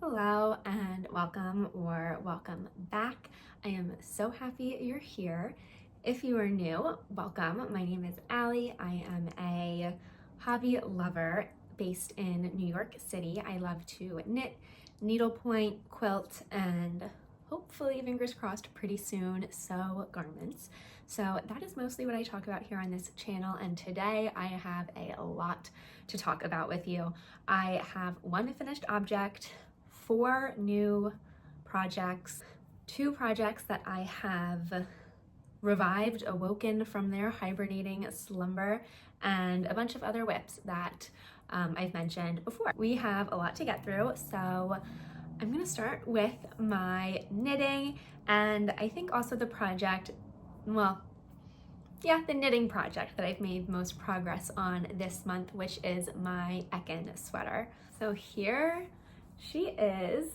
Hello and welcome or welcome back. I am so happy you're here. If you are new, welcome. My name is Allie. I am a hobby lover based in New York City. I love to knit, needlepoint, quilt, and hopefully, fingers crossed, pretty soon, sew garments. So that is mostly what I talk about here on this channel, and today I have a lot to talk about with you. I have one finished object, 4 new projects, 2 projects that I have revived, awoken from their hibernating slumber, and a bunch of other whips that I've mentioned before. We have a lot to get through, so I'm gonna start with my knitting, and I think also the project, the knitting project that I've made most progress on this month, which is my Eken sweater. So here she is.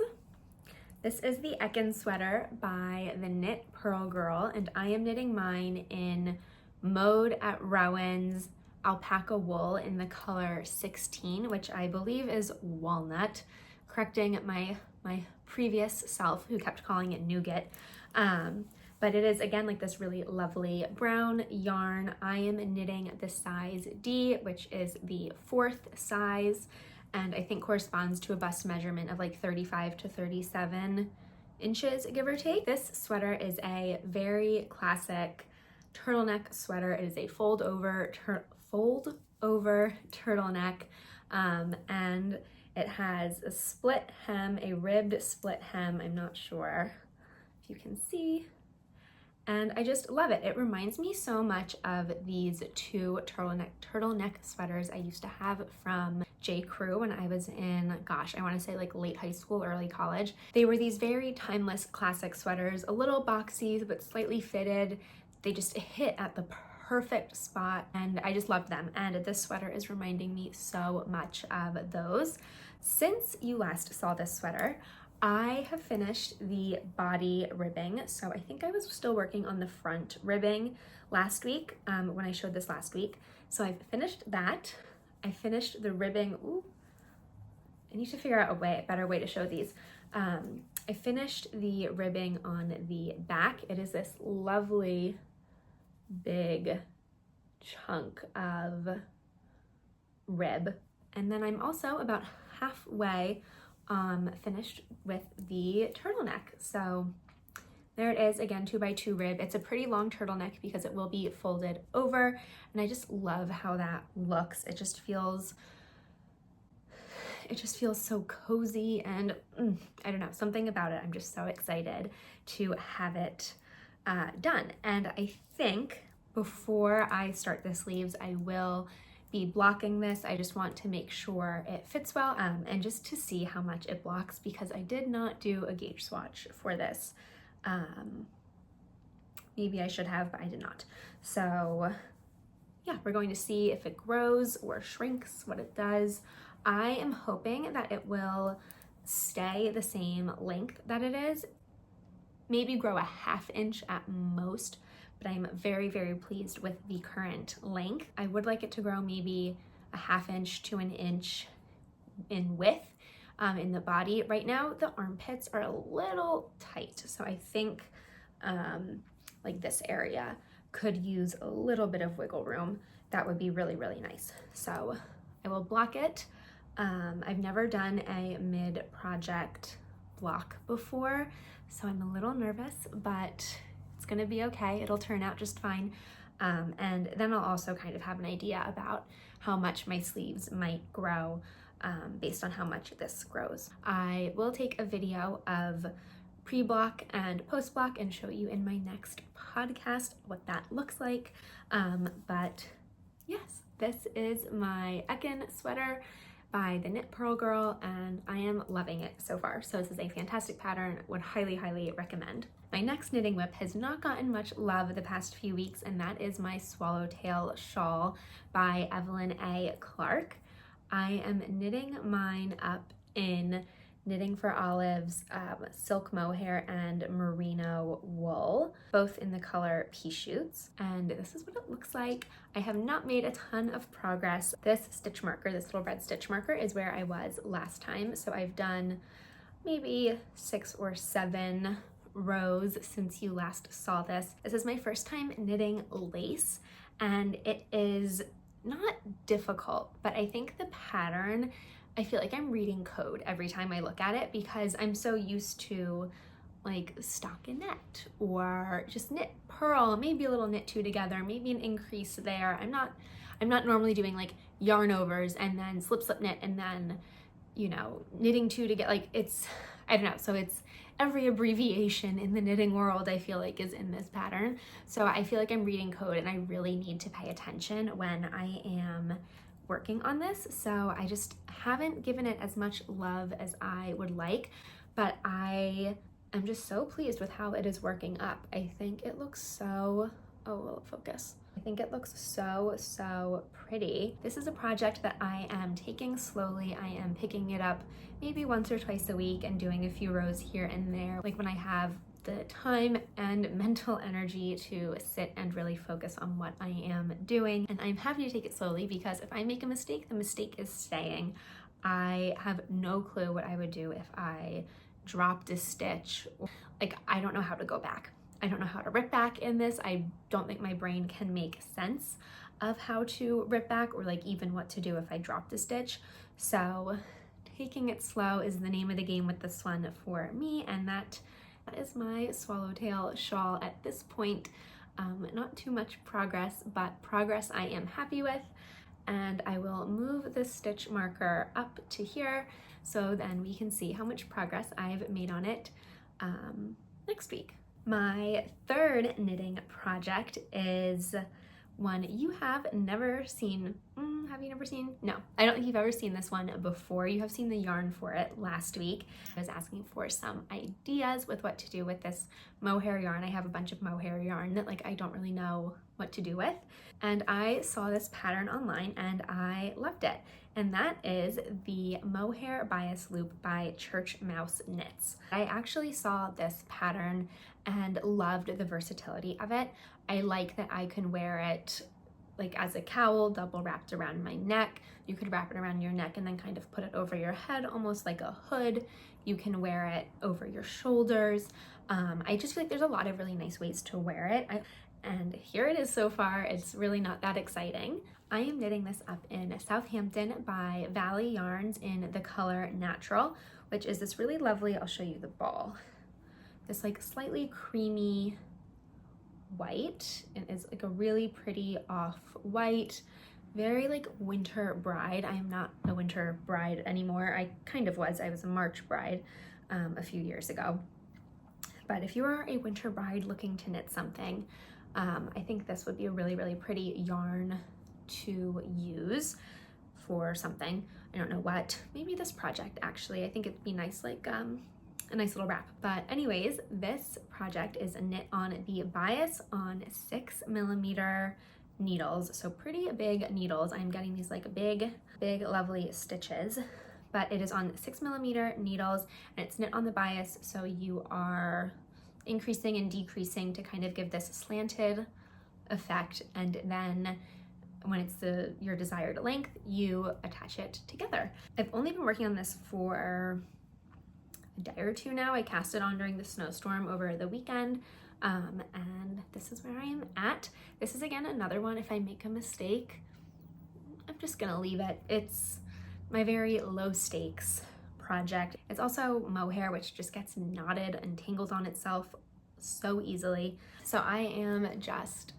This is the Eken sweater by the Knit Pearl Girl, and I am knitting mine in Mode at Rowan's alpaca wool in the color 16, which I believe is walnut, correcting my previous self who kept calling it nougat. But it is, again, like this really lovely brown yarn. I am knitting the size D, which is the 4th size, and I think corresponds to a bust measurement of like 35 to 37 inches, give or take. This sweater is a very classic turtleneck sweater. It is a fold over turtleneck, and it has a split hem, a ribbed split hem. I'm not sure if you can see. And I just love it. It reminds me so much of these 2 turtleneck sweaters I used to have from J. Crew when I was in, I want to say like late high school, early college. They were these very timeless classic sweaters, a little boxy but slightly fitted. They just hit at the perfect spot, and I just loved them. And this sweater is reminding me so much of those. Since you last saw this sweater, I have finished the body ribbing, so I think I was still working on the front ribbing last week when I showed this last week. So I've finished that. I finished the ribbing. Ooh, I need to figure out a better way to show these. I finished the ribbing on the back. It is this lovely big chunk of rib. And then I'm also about halfway finished with the turtleneck. So there it is, again, 2x2 rib. It's a pretty long turtleneck because it will be folded over, and I just love how that looks. It just feels so cozy, and I don't know, something about it. I'm just so excited to have it done. And I think before I start the sleeves, I will be blocking this. I just want to make sure it fits well, and just to see how much it blocks, because I did not do a gauge swatch for this. Maybe I should have, but I did not. So yeah, we're going to see if it grows or shrinks, what it does. I am hoping that it will stay the same length that it is, maybe grow a 1/2 inch at most, but I'm very, very pleased with the current length. I would like it to grow maybe a 1/2 inch to 1 inch in width in the body. Right now, the armpits are a little tight, so I think like this area could use a little bit of wiggle room. That would be really, really nice. So I will block it. I've never done a mid-project block before, so I'm a little nervous, but it's gonna be okay. It'll turn out just fine. And then I'll also kind of have an idea about how much my sleeves might grow based on how much this grows. I will take a video of pre-block and post-block and show you in my next podcast what that looks like. But yes, this is my Eken sweater by the Knit Pearl Girl, and I am loving it so far. So this is a fantastic pattern, would highly, highly recommend. My next knitting whip has not gotten much love the past few weeks, and that is my Swallowtail Shawl by Evelyn A. Clark. I am knitting mine up in Knitting for Olive's silk mohair and merino wool, both in the color pea shoots. And this is what it looks like. I have not made a ton of progress. This stitch marker, this little red stitch marker, is where I was last time. So I've done maybe 6 or 7 rows since you last saw this. This is my first time knitting lace, and it is not difficult, but I think the pattern, I feel like I'm reading code every time I look at it because I'm so used to like stockinette or just knit purl, maybe a little knit two together, maybe an increase there. I'm not normally doing like yarn overs and then slip knit and then, you know, knitting two to get like, it's, I don't know. So it's every abbreviation in the knitting world I feel like is in this pattern. So I feel like I'm reading code and I really need to pay attention when I am working on this. So I just haven't given it as much love as I would like, but I'm just so pleased with how it is working up. I think it looks so, oh, will it focus? I think it looks so pretty. This is a project that I am taking slowly. I am picking it up maybe once or twice a week and doing a few rows here and there, like when I have the time and mental energy to sit and really focus on what I am doing. And I'm happy to take it slowly because if I make a mistake, the mistake is staying. I have no clue what I would do if I dropped a stitch. Like, I don't know how to go back. I don't know how to rip back in this. I don't think my brain can make sense of how to rip back or like even what to do if I dropped a stitch. So taking it slow is the name of the game with this one for me, and that is my Swallowtail shawl at this point. Not too much progress, but progress I am happy with, and I will move the stitch marker up to here so then we can see how much progress I've made on it next week. My third knitting project is one you have never seen. Have you never seen? No, I don't think you've ever seen this one before. You have seen the yarn for it last week. I was asking for some ideas with what to do with this mohair yarn. I have a bunch of mohair yarn that like I don't really know what to do with. And I saw this pattern online and I loved it. And that is the Mohair Bias Loop by Church Mouse Knits. I actually saw this pattern and loved the versatility of it. I like that I can wear it like as a cowl, double wrapped around my neck. You could wrap it around your neck and then kind of put it over your head, almost like a hood. You can wear it over your shoulders. I just feel like there's a lot of really nice ways to wear it. And here it is so far. It's really not that exciting. I am knitting this up in Southampton by Valley Yarns in the color Natural, which is this really lovely, I'll show you the ball, this like slightly creamy white. It is like a really pretty off white, very like winter bride. I am not a winter bride anymore. I kind of was. I was a March bride a few years ago. But if you are a winter bride looking to knit something, I think this would be a really, really pretty yarn to use for something. I don't know what, maybe this project actually. I think it'd be nice, like a nice little wrap. But anyways, this project is a knit on the bias on 6mm needles. So pretty big needles. I'm getting these like big lovely stitches, but it is on 6mm needles and it's knit on the bias. So you are increasing and decreasing to kind of give this slanted effect, and then when it's your desired length, you attach it together. I've only been working on this for a day or two now. I cast it on during the snowstorm over the weekend, and this is where I am at. This is again another one, if I make a mistake, I'm just gonna leave it. It's my very low stakes project. It's also mohair, which just gets knotted and tangles on itself so easily. So I am just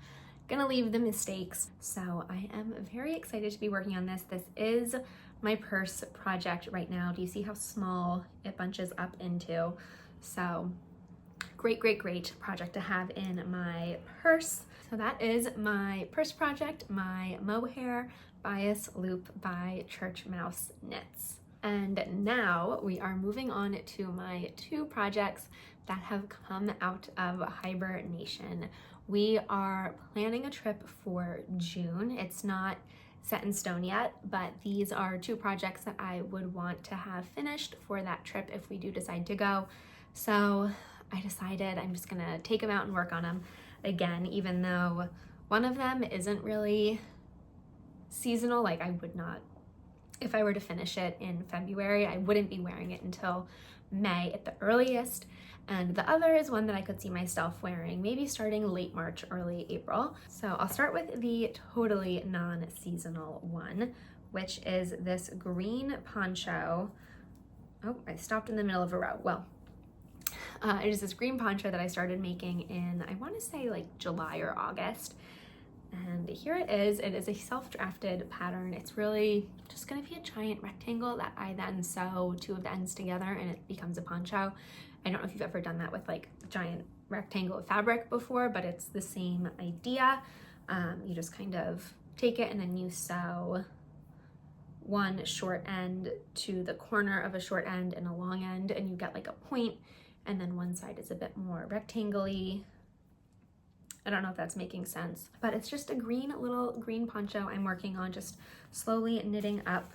gonna leave the mistakes. So I am very excited to be working on this. This is my purse project right now. Do you see how small it bunches up into? So great project to have in my purse. So that is my purse project, my Mohair Bias Loop by Church Mouse Knits. And now we are moving on to my two projects that have come out of hibernation. We are planning a trip for June. It's not set in stone yet, but these are two projects that I would want to have finished for that trip if we do decide to go. So I decided I'm just gonna take them out and work on them again, even though one of them isn't really seasonal. Like I would not, if I were to finish it in February, I wouldn't be wearing it until May at the earliest. And the other is one that I could see myself wearing maybe starting late March, early April. So I'll start with the totally non-seasonal one, which is this green poncho. Oh, I stopped in the middle of a row. Well, it is this green poncho that I started making in, I want to say like July or August. And here it is. It is a self-drafted pattern. It's really just going to be a giant rectangle that I then sew two of the ends together and it becomes a poncho. I don't know if you've ever done that with like a giant rectangle of fabric before, but it's the same idea. You just kind of take it and then you sew one short end to the corner of a short end and a long end, and you get like a point, and then one side is a bit more rectangle-y. I don't know if that's making sense, but it's just a little green poncho I'm working on, just slowly knitting up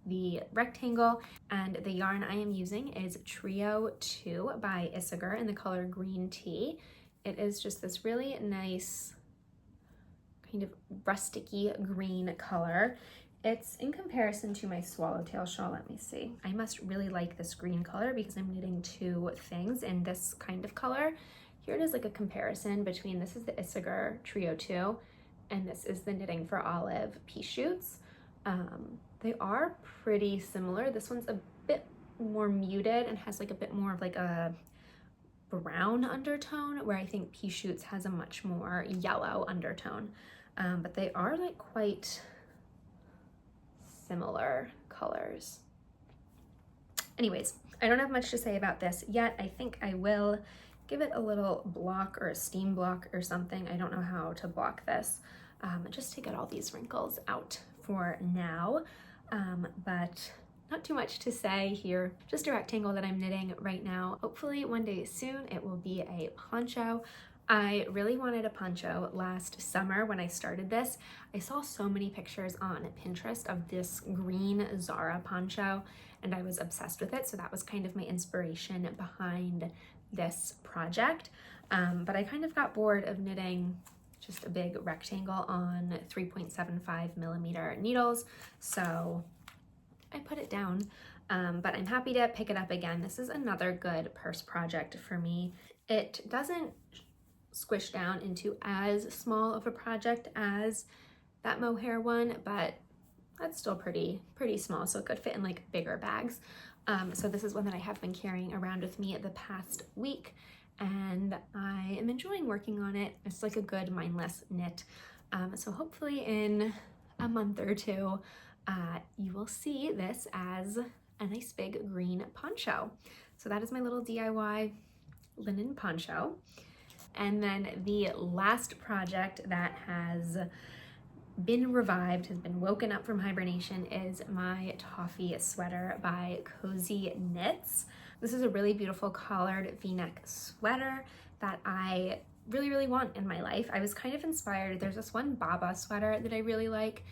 the rectangle. And the yarn I am using is Trio 2 by Isager in the color Green Tea. It is just this really nice kind of rusticy green color. It's in comparison to my Swallowtail Shawl. Let me see. I must really like this green color because I'm knitting two things in this kind of color. Here it is like a comparison between, this is the Isager Trio 2 and this is the Knitting for Olive Pea Shoots. They are pretty similar. This one's a bit more muted and has like a bit more of like a brown undertone, where I think Pea Shoots has a much more yellow undertone. But they are like quite similar colors. Anyways, I don't have much to say about this yet. I think I will give it a little block or a steam block or something. I don't know how to block this, just to get all these wrinkles out for now. But not too much to say here. Just a rectangle that I'm knitting right now. Hopefully one day soon it will be a poncho. I really wanted a poncho last summer when I started this. I saw so many pictures on Pinterest of this green Zara poncho and I was obsessed with it. So that was kind of my inspiration behind this project. But I kind of got bored of knitting just a big rectangle on 3.75 millimeter needles. So I put it down, but I'm happy to pick it up again. This is another good purse project for me. It doesn't squish down into as small of a project as that mohair one, but that's still pretty small, so it could fit in like bigger bags. So this is one that I have been carrying around with me the past week, and I am enjoying working on it. It's like a good mindless knit. So hopefully in a month or two, you will see this as a nice big green poncho. So that is my little DIY linen poncho. And then the last project that has been revived, has been woken up from hibernation, is my Toffee Sweater by Cozy Knits. This is a really beautiful collared v-neck sweater that I really want in my life. I was kind of inspired. There's this one Baba sweater that I really like.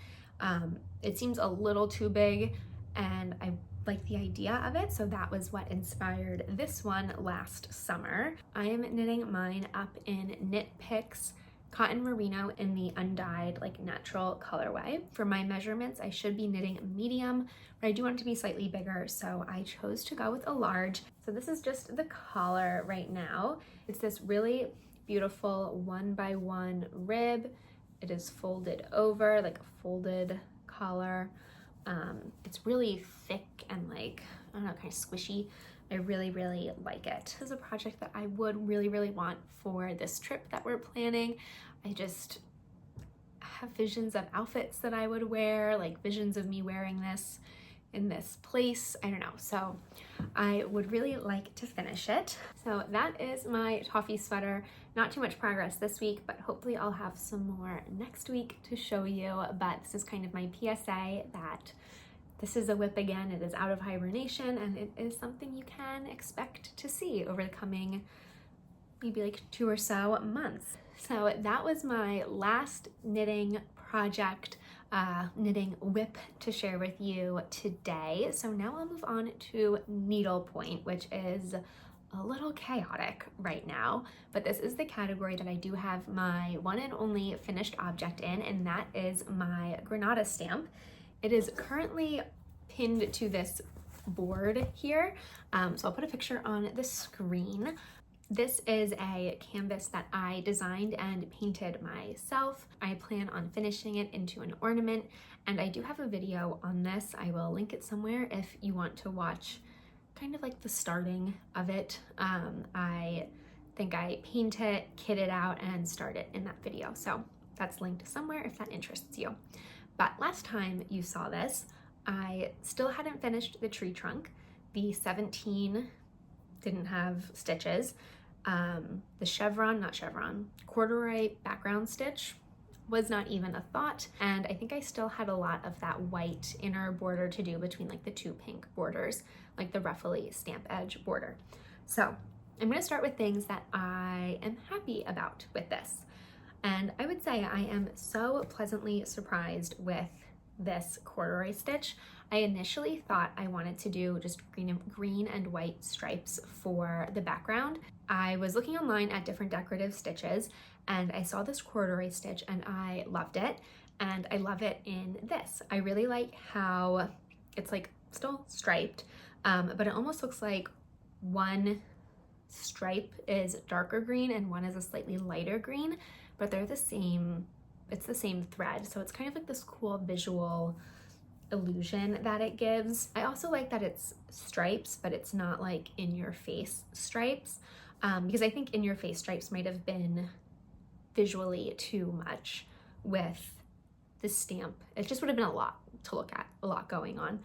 It seems a little too big and I like the idea of it, so that was what inspired this one last summer. I am knitting mine up in Knit Picks Cotton Merino in the undyed, like natural colorway. For my measurements, I should be knitting a medium, but I do want it to be slightly bigger, so I chose to go with a large. So this is just the collar right now. It's this really beautiful 1x1 rib. It is folded over, like a folded collar. It's really thick and like, I don't know, kind of squishy. I really like it. This is a project that I would really want for this trip that we're planning. I just have visions of outfits that I would wear, like visions of me wearing this in this place. I don't know. So I would really like to finish it. So that is my Toffee sweater. Not too much progress this week, but hopefully I'll have some more next week to show you. But this is kind of my PSA that this is a whip again. It is out of hibernation and it is something you can expect to see over the coming maybe like 2 or so months. So that was my last knitting project, knitting whip to share with you today. So now I'll move on to needlepoint, which is a little chaotic right now, but this is the category that I do have my one and only finished object in, and that is my Grenada Stamp. It is currently pinned to this board here. So I'll put a picture on the screen. This is a canvas that I designed and painted myself. I plan on finishing it into an ornament, and I do have a video on this. I will link it somewhere if you want to watch kind of like the starting of it. I think I paint it, kit it out, and start it in that video. So that's linked somewhere if that interests you. But last time you saw this, I still hadn't finished the tree trunk. The 17 didn't have stitches. The corduroy background stitch was not even a thought. And I think I still had a lot of that white inner border to do between like the two pink borders, like the ruffly stamp edge border. So I'm gonna start with things that I am happy about with this. And I would say I am so pleasantly surprised with this corduroy stitch. I initially thought I wanted to do just green and white stripes for the background. I was looking online at different decorative stitches and I saw this corduroy stitch and I loved it, and I love it in this. I really like how it's like still striped, but it almost looks like one stripe is darker green and one is a slightly lighter green, but they're the same, it's the same thread. So it's kind of like this cool visual illusion that it gives. I also like that it's stripes, but it's not like in your face stripes, because I think in your face stripes might have been visually too much with the stamp. It just would have been a lot to look at, a lot going on.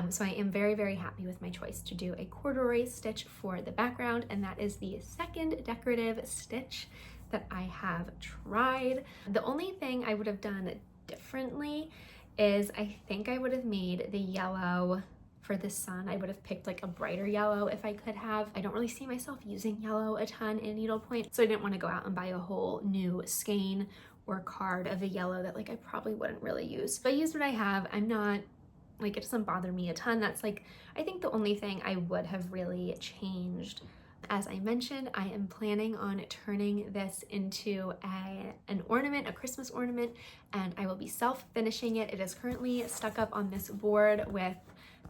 So I am very, very happy with my choice to do a corduroy stitch for the background, and that is the second decorative stitch that I have tried. The only thing I would have done differently is I think I would have made the yellow for the sun. I would have picked like a brighter yellow if I could have. I don't really see myself using yellow a ton in needlepoint, so I didn't want to go out and buy a whole new skein or card of a yellow that like I probably wouldn't really use. So I used what I have. I'm not like, it doesn't bother me a ton. That's like, I think the only thing I would have really changed. As I mentioned, I am planning on turning this into an ornament, a Christmas ornament, and I will be self-finishing it. It is currently stuck up on this board with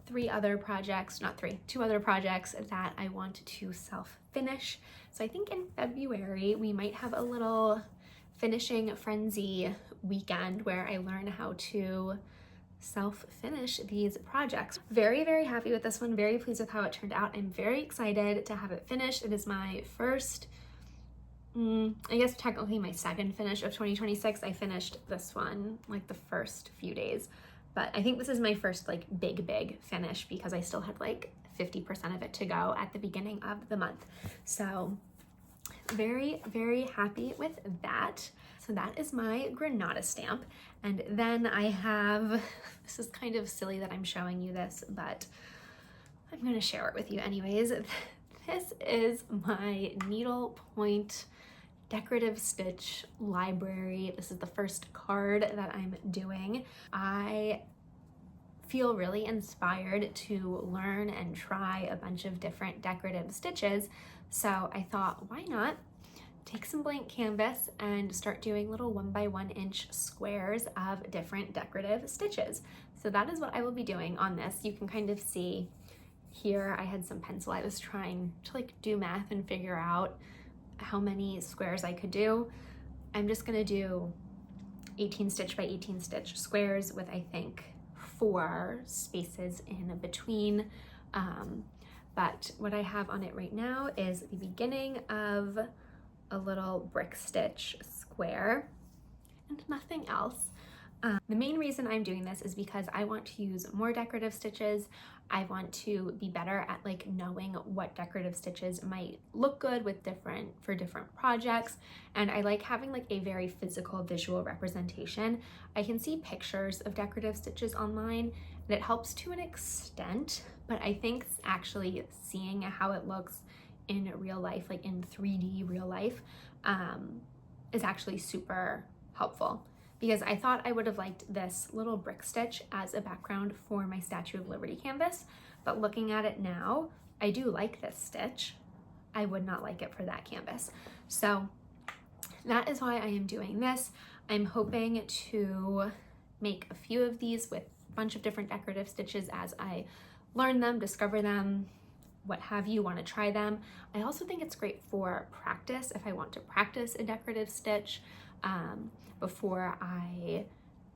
two other projects that I want to self-finish. So I think in February, we might have a little finishing frenzy weekend where I learn how to self-finish these projects. Very, very happy with this one. Very pleased with how it turned out. I'm very excited to have it finished. It is my first, I guess technically my second finish of 2026. I finished this one like the first few days, but I think this is my first like big finish because I still had like 50% of it to go at the beginning of the month. So very, very happy with that. So that is my Grenada stamp. And then I have, this is kind of silly that I'm showing you this, but I'm gonna share it with you anyways. This is my needlepoint Decorative Stitch Library. This is the first card that I'm doing. I feel really inspired to learn and try a bunch of different decorative stitches. So I thought, why not take some blank canvas and start doing little 1x1 inch squares of different decorative stitches. So that is what I will be doing on this. You can kind of see here, I had some pencil. I was trying to like do math and figure out how many squares I could do. I'm just gonna do 18 stitch by 18 stitch squares with I think 4 spaces in between. But what I have on it right now is the beginning of a little brick stitch square and nothing else. The main reason I'm doing this is because I want to use more decorative stitches. I want to be better at like knowing what decorative stitches might look good with for different projects. And I like having like a very physical visual representation. I can see pictures of decorative stitches online and it helps to an extent, but I think actually seeing how it looks in real life, like in 3D real life, is actually super helpful. Because I thought I would have liked this little brick stitch as a background for my Statue of Liberty canvas, but looking at it now, I do like this stitch. I would not like it for that canvas. So that is why I am doing this. I'm hoping to make a few of these with a bunch of different decorative stitches as I learn them, discover them, what have you, want to try them. I also think it's great for practice if I want to practice a decorative stitch before I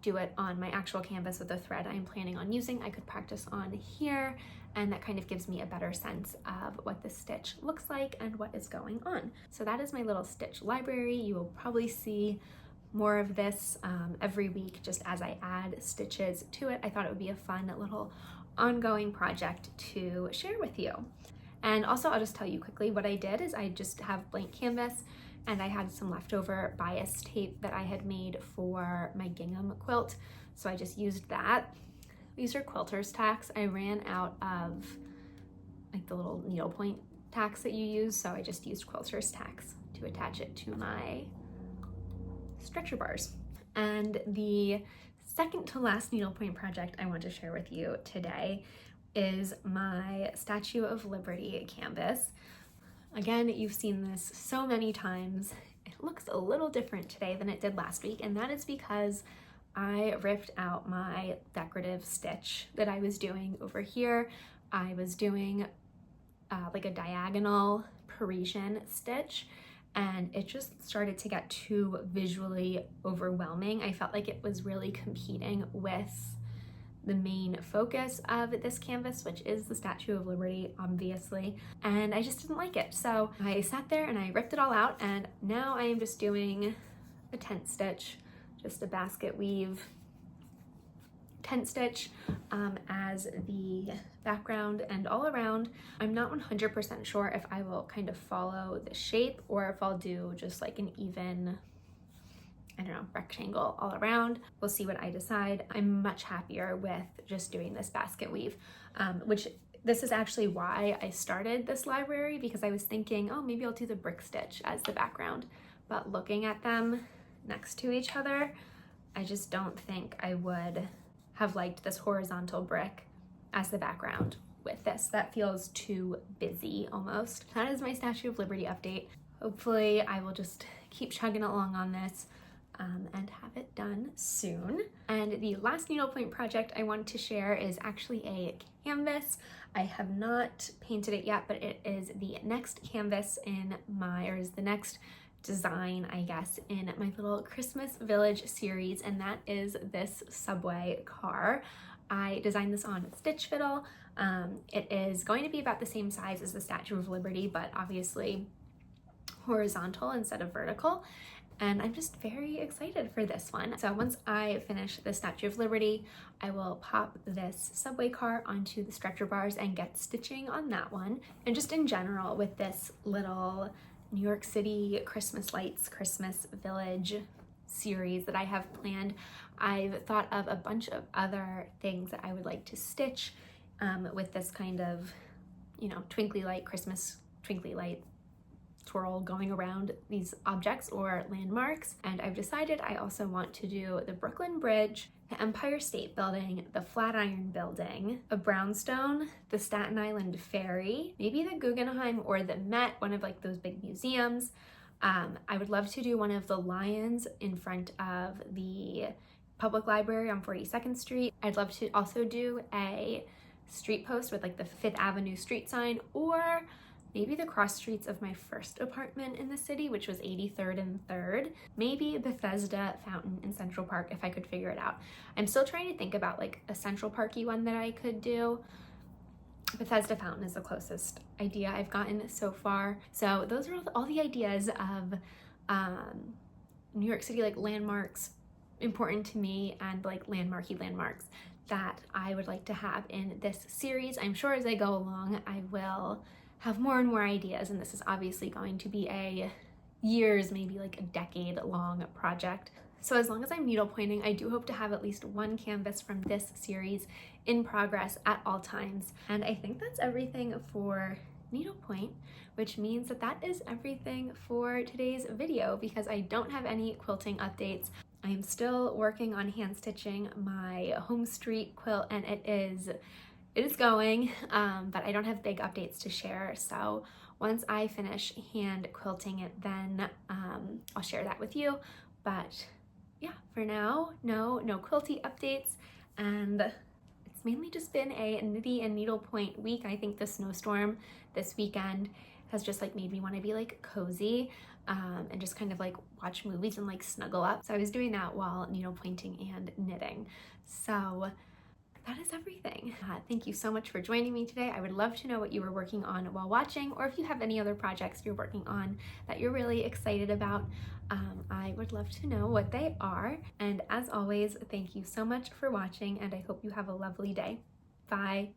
do it on my actual canvas with the thread I'm planning on using. I could practice on here, and that kind of gives me a better sense of what the stitch looks like and what is going on. So that is my little stitch library. You will probably see more of this every week just as I add stitches to it. I thought it would be a fun little ongoing project to share with you. And also, I'll just tell you quickly what I did is I just have blank canvas, and I had some leftover bias tape that I had made for my gingham quilt. So I just used that. These are quilter's tacks. I ran out of like the little needlepoint tacks that you use, so I just used quilter's tacks to attach it to my stretcher bars. And the second to last needlepoint project I want to share with you today is my Statue of Liberty canvas. Again, you've seen this so many times. It looks a little different today than it did last week, and that is because I ripped out my decorative stitch that I was doing over here. I was doing like a diagonal Parisian stitch, and it just started to get too visually overwhelming. I felt like it was really competing with the main focus of this canvas, which is the Statue of Liberty, obviously, and I just didn't like it. So I sat there and I ripped it all out, and now I am just doing a tent stitch, just a basket weave tent stitch as the background and all around. I'm not 100% sure if I will kind of follow the shape or if I'll do just like an even, I don't know, rectangle all around. We'll see what I decide. I'm much happier with just doing this basket weave, which this is actually why I started this library, because I was thinking, oh, maybe I'll do the brick stitch as the background. But looking at them next to each other, I just don't think I would have liked this horizontal brick as the background with this. That feels too busy almost. That is my Statue of Liberty update. Hopefully I will just keep chugging along on this and have it done soon. And the last needlepoint project I wanted to share is actually a canvas. I have not painted it yet, but it is the next canvas in my, or is the next design, I guess, in my little Christmas Village series, and that is this subway car. I designed this on Stitch Fiddle. It is going to be about the same size as the Statue of Liberty, but obviously horizontal instead of vertical. And I'm just very excited for this one. So once I finish the Statue of Liberty, I will pop this subway car onto the stretcher bars and get stitching on that one. And just in general with this little New York City Christmas lights, Christmas Village series that I have planned, I've thought of a bunch of other things that I would like to stitch with this kind of, you know, twinkly light, Christmas twinkly light twirl going around these objects or landmarks. And I've decided I also want to do the Brooklyn Bridge, the Empire State Building, the Flatiron Building, a brownstone, the Staten Island Ferry, maybe the Guggenheim or the Met, one of like those big museums. I would love to do one of the lions in front of the public library on 42nd Street. I'd love to also do a street post with like the Fifth Avenue street sign, or maybe the cross streets of my first apartment in the city, which was 83rd and 3rd. Maybe Bethesda Fountain in Central Park if I could figure it out. I'm still trying to think about like a Central Parky one that I could do. Bethesda Fountain is the closest idea I've gotten so far. So those are all the ideas of New York City like landmarks important to me, and like landmarky landmarks that I would like to have in this series. I'm sure as I go along I will have more and more ideas, and this is obviously going to be a years, maybe like a decade long project. So as long as I'm needlepointing, I do hope to have at least one canvas from this series in progress at all times. And I think that's everything for needlepoint, which means that that is everything for today's video, because I don't have any quilting updates. I am still working on hand stitching my home street quilt, and it is going, but I don't have big updates to share. So once I finish hand quilting it, then I'll share that with you. But yeah, for now, no quilty updates, and it's It's mainly just been a knitty and needlepoint week. I think the snowstorm this weekend has just like made me want to be like cozy and just kind of like watch movies and like snuggle up. So I was doing that while needlepointing and knitting. So that is everything. Thank you so much for joining me today. I would love to know what you were working on while watching, or if you have any other projects you're working on that you're really excited about. I would love to know what they are. And as always, thank you so much for watching, and I hope you have a lovely day. Bye.